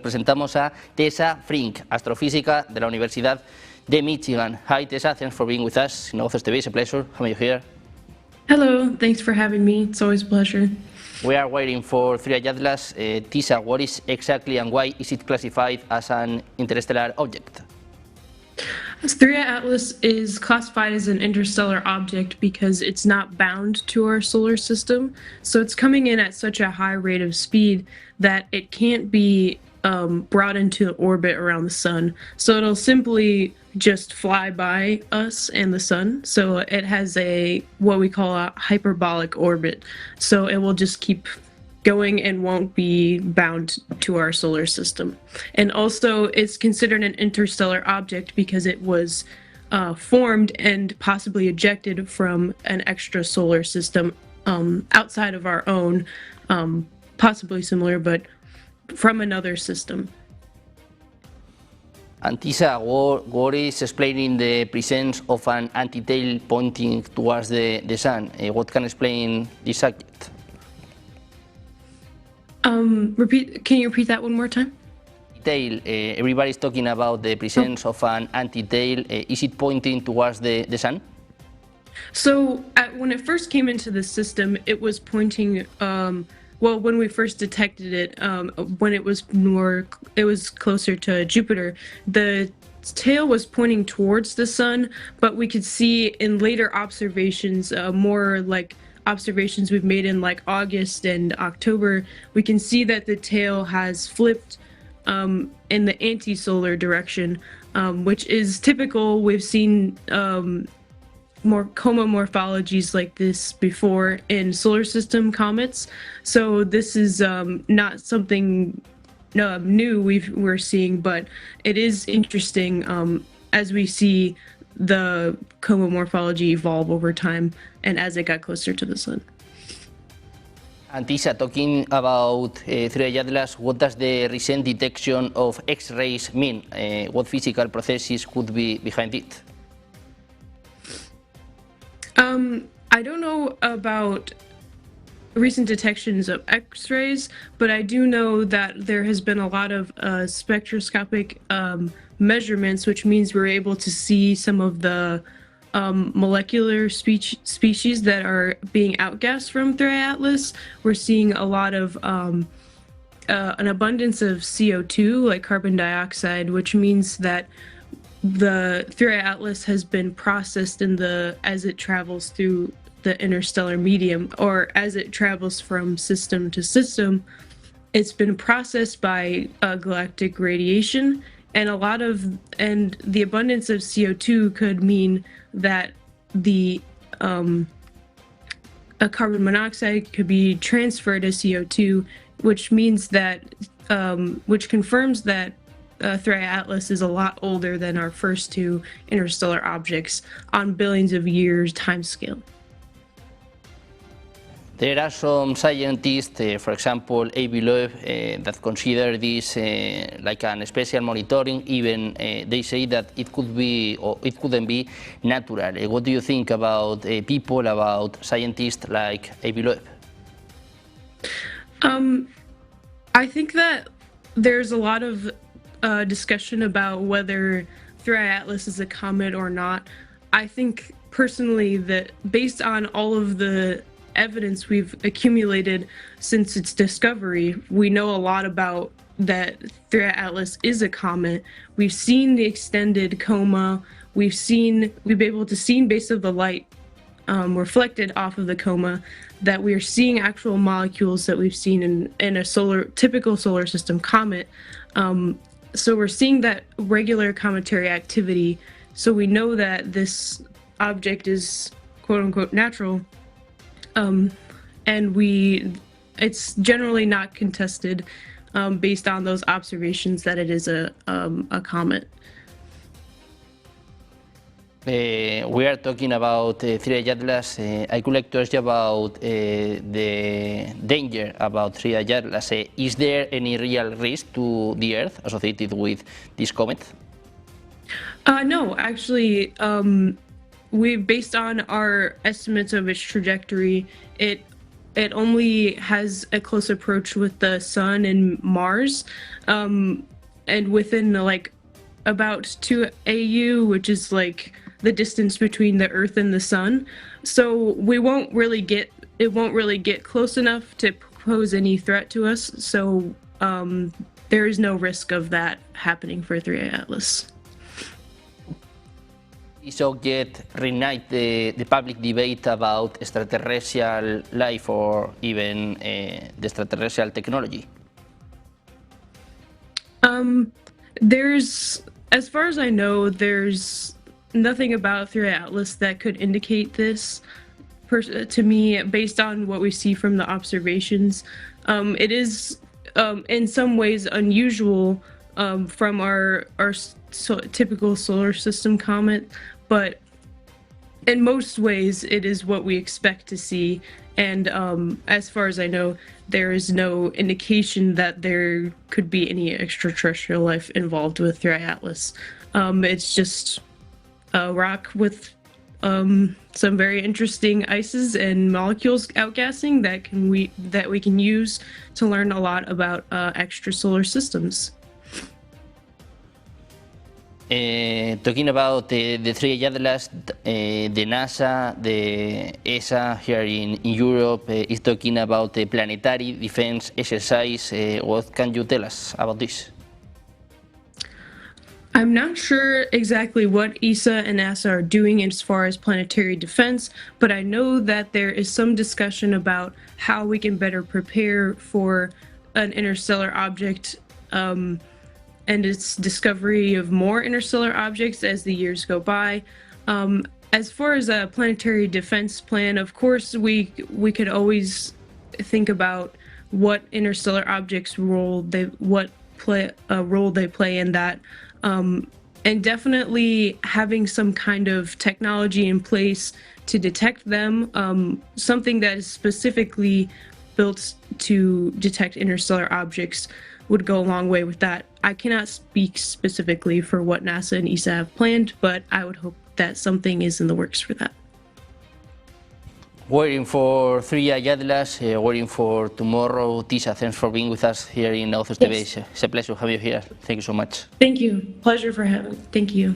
Presentamos a Tessa Frincke, astrofísica de la Universidad de Michigan. Hi Tessa, thanks for being with us in Authors TV. It's a pleasure having you here. Hello, thanks for having me. It's always a pleasure. We are waiting for 3i Atlas. Tessa, what is exactly and why is it classified as an interstellar object? 3i Atlas is classified as an interstellar object because it's not bound to our solar system. So it's coming in at such a high rate of speed that it can't be brought into orbit around the sun. So it'll simply just fly by us and the sun. So it has what we call a hyperbolic orbit. So it will just keep going and won't be bound to our solar system. And also it's considered an interstellar object because it was formed and possibly ejected from an extra solar system outside of our own, possibly similar, but from another system. And Tessa, what is explaining the presence of an anti-tail pointing towards the sun? What can explain this subject? Can you repeat that one more time? Tail. Everybody's talking about the presence of an anti-tail. Is it pointing towards the sun? So when it first came into the system, it was pointing. Well, when we first detected it, when it was closer to Jupiter, the tail was pointing towards the sun, but we could see in later observations, more like observations we've made in like August and October, we can see that the tail has flipped in the anti-solar direction, which is typical. We've seen more coma morphologies like this before in solar system comets. So this is not something new we're seeing, but it is interesting as we see the coma morphology evolve over time and as it got closer to the sun. And Tessa, talking about 3i Atlas, what does the recent detection of X-rays mean? What physical processes could be behind it? I don't know about recent detections of X-rays, but I do know that there has been a lot of spectroscopic measurements, which means we're able to see some of the molecular species that are being outgassed from 3i Atlas. We're seeing a lot of an abundance of CO2, like carbon dioxide, which means that the 3i Atlas has been processed as it travels through the interstellar medium, or as it travels from system to system. It's been processed by galactic radiation, and the abundance of CO2 could mean that the a carbon monoxide could be transferred as CO2, which means that which confirms that 3i Atlas is a lot older than our first two interstellar objects on billions of years timescale. There are some scientists, for example, A.B. Loeb, that consider this like an special monitoring. Even they say that it could be, or it couldn't be, natural. What do you think about people, about scientists like A.B. Loeb? I think that there's a lot of discussion about whether 3i Atlas is a comet or not. I think personally that based on all of the evidence we've accumulated since its discovery, we know a lot about that 3i Atlas is a comet. We've seen the extended coma. We've been able to see base of the light reflected off of the coma, that we are seeing actual molecules that we've seen in a typical solar system comet. So we're seeing that regular cometary activity. So we know that this object is quote unquote natural. And it's generally not contested based on those observations that it is a comet. We are talking about 3i Atlas. I would like to ask you about the danger about 3i Atlas. Is there any real risk to the Earth associated with this comet? No, actually, based on our estimates of its trajectory, it it only has a close approach with the sun and Mars, and within like about 2 AU, which is like the distance between the Earth and the sun. So it won't really get close enough to pose any threat to us. So there is no risk of that happening for 3i Atlas. This object reignite the public debate about extraterrestrial life or even the extraterrestrial technology? As far as I know, there's nothing about 3i Atlas that could indicate this to me, based on what we see from the observations. It is in some ways unusual from our typical solar system comet, but in most ways it is what we expect to see. And as far as I know, there is no indication that there could be any extraterrestrial life involved with 3i Atlas. It's just a rock with some very interesting ices and molecules outgassing that we can use to learn a lot about extrasolar systems. Talking about the 3i Atlas, the NASA, the ESA here in Europe is talking about the planetary defense exercise. What can you tell us about this? I'm not sure exactly what ESA and NASA are doing as far as planetary defense, but I know that there is some discussion about how we can better prepare for an interstellar object and its discovery of more interstellar objects as the years go by. As far as a planetary defense plan, of course, we could always think about what interstellar objects role they play in that. And definitely having some kind of technology in place to detect them, something that is specifically built to detect interstellar objects would go a long way with that. I cannot speak specifically for what NASA and ESA have planned, but I would hope that something is in the works for that. Waiting for 3i Atlas, waiting for tomorrow. Tessa, thanks for being with us here in Authors TV. It's a pleasure to have you here. Thank you so much. Thank you. Pleasure for having. Thank you.